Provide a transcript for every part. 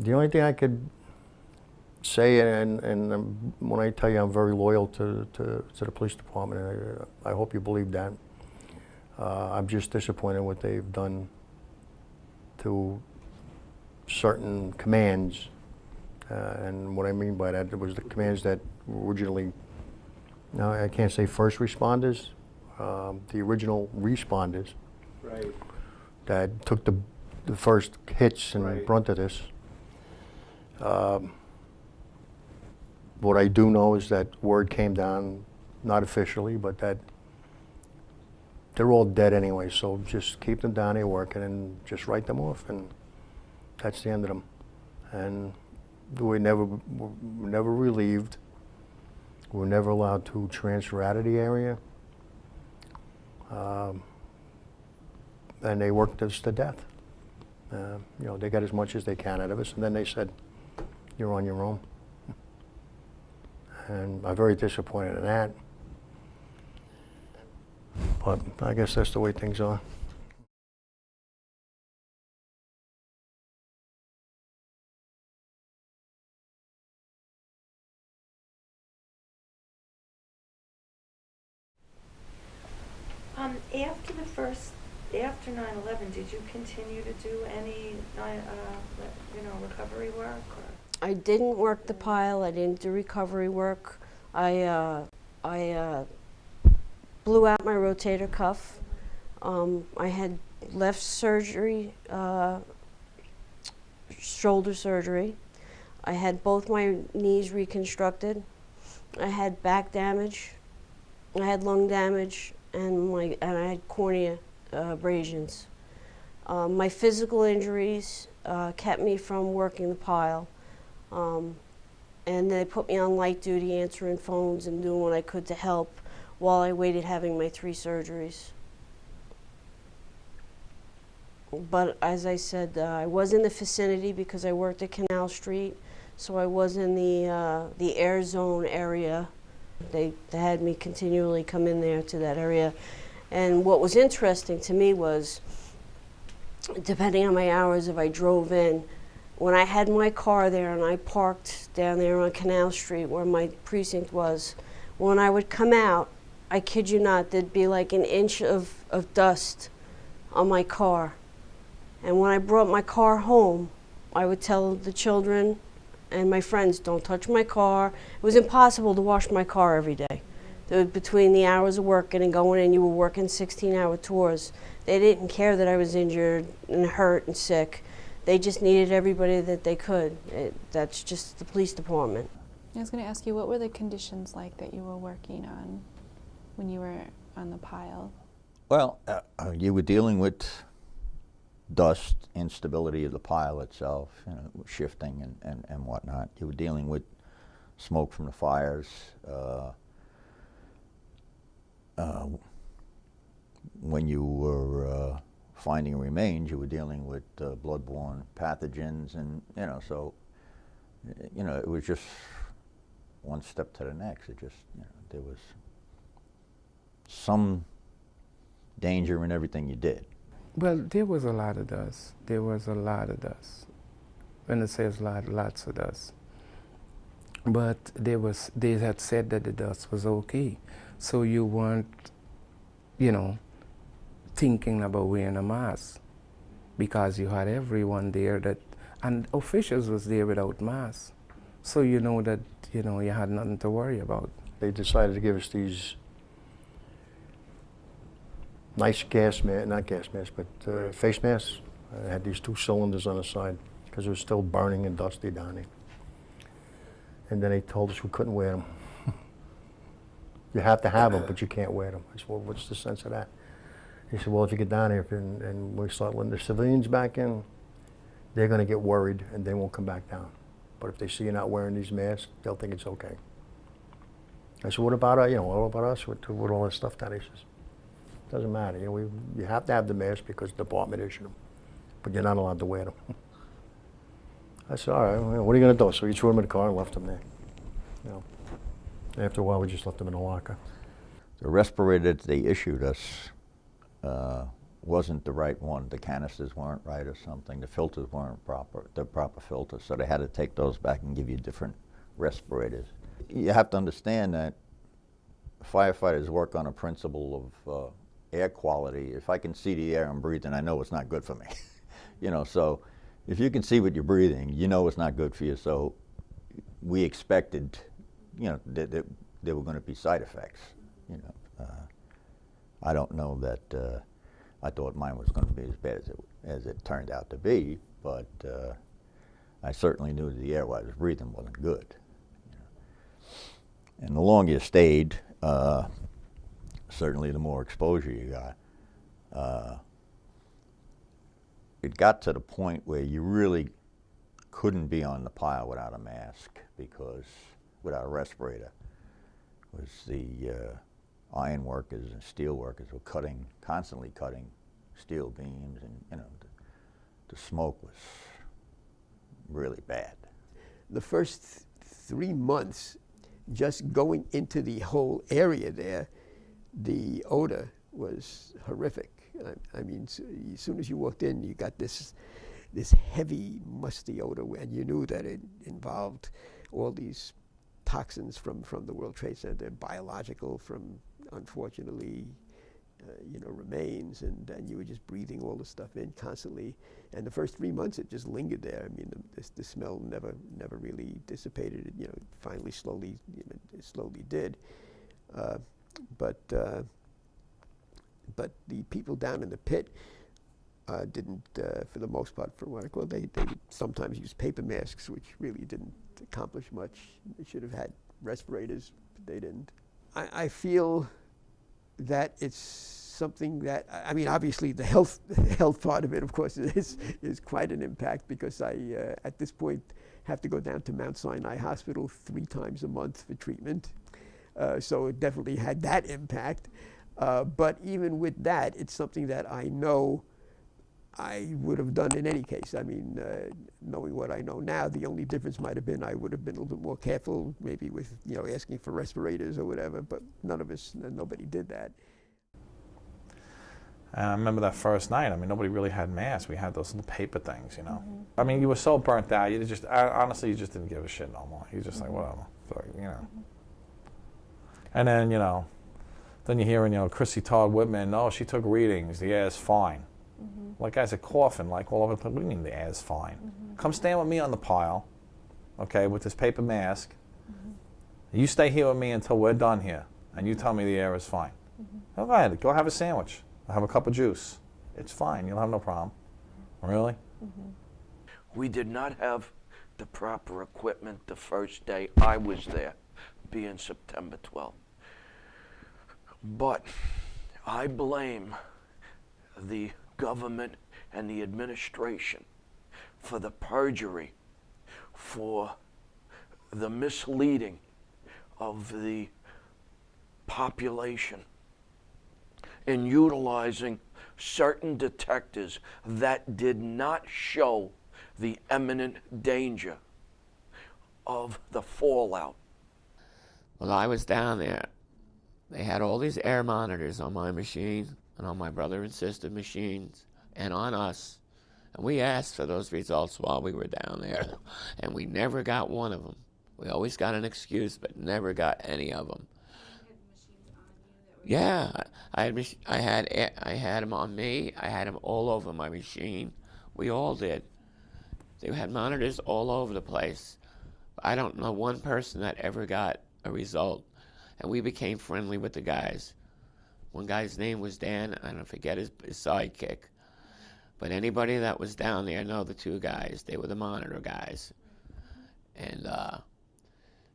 The only thing I could say, and when I tell you I'm very loyal to the police department, I hope you believe that. I'm just disappointed what they've done to certain commands. And what I mean by that, it was the commands that originally, now I can't say first responders, the original responders, Right. that took the first hits and Right. brunt of this. What I do know is that word came down, not officially, but that they're all dead anyway, so just keep them down here working and just write them off, and that's the end of them. And we were never relieved. We were never allowed to transfer out of the area. And they worked us to death. You know, they got as much as they can out of us, and then they said, "You're on your own." And I'm very disappointed in that. But I guess that's the way things are. After 9/11, did you continue to do any, recovery work? Or? I didn't work the pile. I didn't do recovery work. I blew out my rotator cuff. I had left surgery, shoulder surgery. I had both my knees reconstructed. I had back damage. I had lung damage, and I had cornea abrasions. My physical injuries kept me from working the pile. And they put me on light duty, answering phones and doing what I could to help while I waited having my 3 surgeries. But as I said, I was in the vicinity because I worked at Canal Street, so I was in the air zone area. They had me continually come in there to that area. And what was interesting to me was, depending on my hours, if I drove in, when I had my car there and I parked down there on Canal Street where my precinct was, when I would come out, I kid you not, there'd be like an inch of dust on my car. And when I brought my car home, I would tell the children and my friends, don't touch my car. It was impossible to wash my car every day. Between the hours of working and going in, you were working 16-hour tours. They didn't care that I was injured and hurt and sick. They just needed everybody that they could. That's just the police department. I was going to ask you, what were the conditions like that you were working on when you were on the pile? Well, you were dealing with dust, instability of the pile itself, shifting and whatnot. You were dealing with smoke from the fires. When you were finding remains, you were dealing with bloodborne pathogens, and so it was just one step to the next. It just there was some danger in everything you did. Well, there was a lot of dust. There was a lot of dust. When it says lots of dust. But they had said that the dust was okay. So you weren't, thinking about wearing a mask, because you had everyone there and officials was there without masks. So you know that, you had nothing to worry about. They decided to give us these nice face masks. It had these 2 cylinders on the side because it was still burning and dusty down there. And then they told us we couldn't wear them. You have to have them, but you can't wear them. I said, well, what's the sense of that? He said, well, if you get down here and we start letting the civilians back in, they're going to get worried and they won't come back down. But if they see you're not wearing these masks, they'll think it's okay. I said, what about us with all this stuff down here? He says, doesn't matter. You have to have the mask because the department issued them, but you're not allowed to wear them. I said, all right, well, what are you going to do? So we threw them in the car and left them there. After a while, we just left them in the locker. The respirator that they issued us wasn't the right one. The canisters weren't right or something. The filters weren't the proper filters. So they had to take those back and give you different respirators. You have to understand that firefighters work on a principle of air quality. If I can see the air I'm breathing, I know it's not good for me. You know, so if you can see what you're breathing, you know it's not good for you. So we expected, you know, that there were going to be side effects. You know, I don't know that I thought mine was going to be as bad as it turned out to be, but I certainly knew the air I was breathing wasn't good. You know. And the longer you stayed, certainly the more exposure you got. It got to the point where you really couldn't be on the pile without a mask, because without a respirator, was the iron workers and steel workers were constantly cutting steel beams, and you know, the smoke was really bad. The first 3 months, just going into the whole area there, the odor was horrific. I mean, as soon as you walked in, you got this heavy, musty odor, and you knew that it involved all these toxins from the World Trade Center, biological from, unfortunately, you know, remains, and you were just breathing all the stuff in constantly. And the first 3 months, it just lingered there. I mean, the smell never really dissipated. It, you know, finally, slowly, you know, it slowly did. But the people down in the pit didn't, for the most part, for what I call, they sometimes used paper masks, which really didn't accomplish much. They should have had respirators, but they didn't. I feel that it's something that, I mean, obviously the health part of it, of course, is quite an impact, because I, at this point, have to go down to Mount Sinai Hospital 3 times a month for treatment. So it definitely had that impact. But even with that, it's something that I know I would have done in any case. I mean, knowing what I know now, the only difference might have been I would have been a little bit more careful, maybe with, you know, asking for respirators or whatever, but nobody did that. And I remember that first night, I mean, nobody really had masks. We had those little paper things, you know. I mean, you were so burnt out, you just, honestly, you just didn't give a shit no more. You were just like, whatever, so, you know. And then, you know, then you're hearing, you know, Chrissy Todd Whitman, oh, she took readings, the air's fine. Like, guys are coughing, like, all over the place. What do you mean the air's fine? Come stand with me on the pile, okay, with this paper mask. You stay here with me until we're done here, and you tell me the air is fine. Go ahead, go have a sandwich. Have a cup of juice. It's fine, you'll have no problem. Really? We did not have the proper equipment the first day I was there, being September 12th. But I blame the government and the administration for the perjury, for the misleading of the population in utilizing certain detectors that did not show the imminent danger of the fallout. Well, I was down there. They had all these air monitors on my machine and on my brother and sister machines and on us. And we asked for those results while we were down there, and we never got one of them. We always got an excuse, but never got any of them. Yeah, I had them on me. I had them all over my machine. We all did. They had monitors all over the place. I don't know one person that ever got a result. And we became friendly with the guys. One guy's name was Dan, I don't forget his sidekick. But anybody that was down there know the 2 guys. They were the monitor guys. And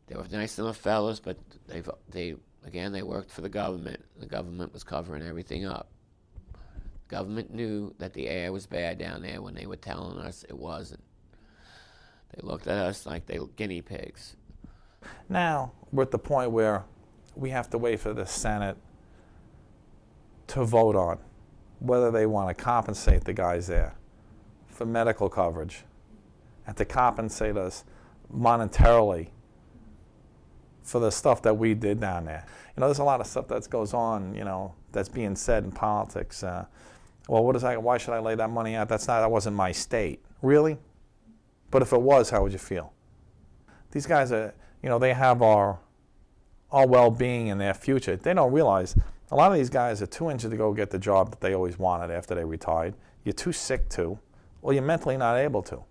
they were nice enough fellas, but they worked for the government. The government was covering everything up. The government knew that the air was bad down there when they were telling us it wasn't. They looked at us like they were guinea pigs. Now, we're at the point where we have to wait for the Senate to vote on whether they want to compensate the guys there for medical coverage and to compensate us monetarily for the stuff that we did down there. You know, there's a lot of stuff that goes on, you know, that's being said in politics. Well, why should I lay that money out? That wasn't my state. Really? But if it was, how would you feel? These guys are, they have our well-being and their future. They don't realize a lot of these guys are too injured to go get the job that they always wanted after they retired. You're too sick to, or you're mentally not able to.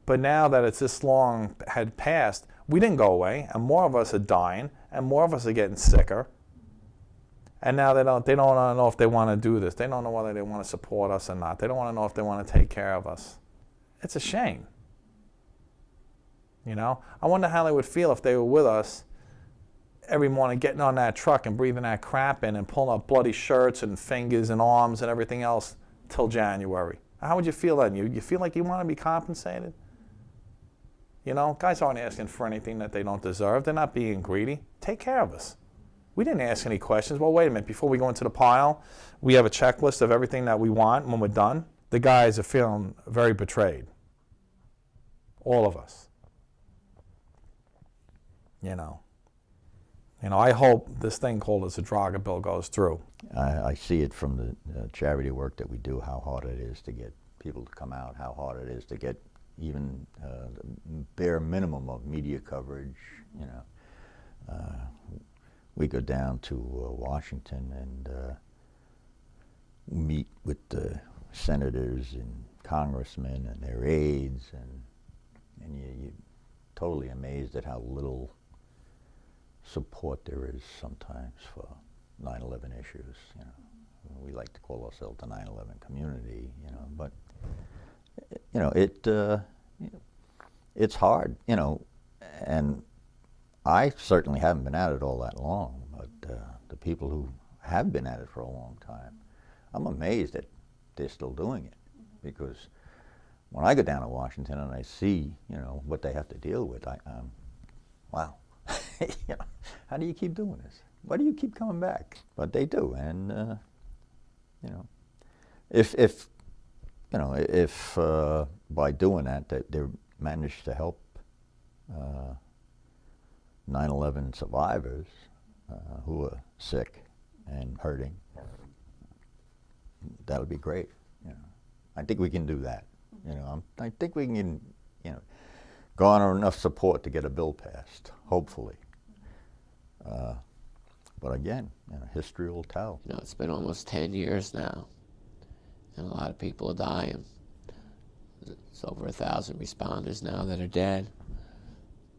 But now that it's this long had passed, we didn't go away, and more of us are dying, and more of us are getting sicker. And now they don't know if they want to do this. They don't know whether they want to support us or not. They don't want to know if they want to take care of us. It's a shame. I wonder how they would feel if they were with us every morning, getting on that truck and breathing that crap in and pulling up bloody shirts and fingers and arms and everything else till January. How would you feel then? You feel like you want to be compensated? Guys aren't asking for anything that they don't deserve. They're not being greedy. Take care of us. We didn't ask any questions. Well, wait a minute. Before we go into the pile, we have a checklist of everything that we want when we're done. The guys are feeling very betrayed. All of us. I hope this thing called as a Draga bill goes through. I see it from the charity work that we do, how hard it is to get people to come out, how hard it is to get even the bare minimum of media coverage. We go down to Washington and meet with the senators and congressmen and their aides, and you're totally amazed at how little support there is sometimes for 9/11 issues. We like to call ourselves the 9/11 community, but it's hard, and I certainly haven't been at it all that long, but the people who have been at it for a long time, I'm amazed that they're still doing it, because when I go down to Washington and I see, what they have to deal with, wow. How do you keep doing this? Why do you keep coming back? But they do, and if by doing that they manage to help 9/11 survivors who are sick and hurting, that'll be great. I think we can do that. I think we can, garner enough support to get a bill passed, hopefully. But again, history will tell. It's been almost 10 years now, and a lot of people are dying. It's over 1,000 responders now that are dead.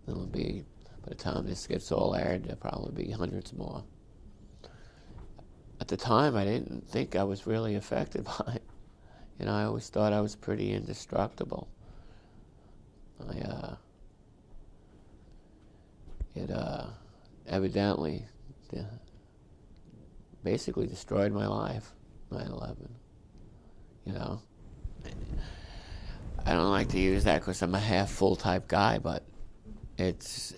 There'll be, by the time this gets all aired, there'll probably be hundreds more. At the time, I didn't think I was really affected by it. I always thought I was pretty indestructible. It evidently basically destroyed my life, 9/11. I don't like to use that because I'm a half-full type guy, but it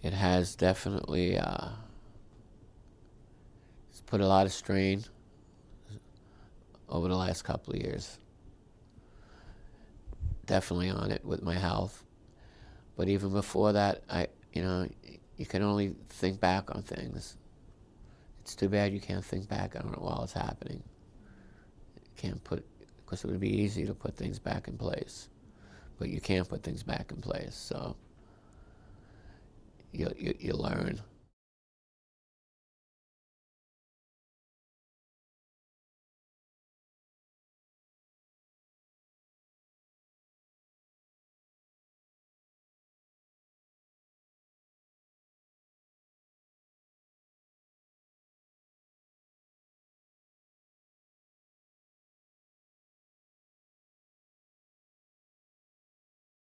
has definitely it's put a lot of strain over the last couple of years. Definitely on it with my health. But even before that, you can only think back on things. It's too bad you can't think back on it while it's happening. You can't because it would be easy to put things back in place, but you can't put things back in place. So you learn.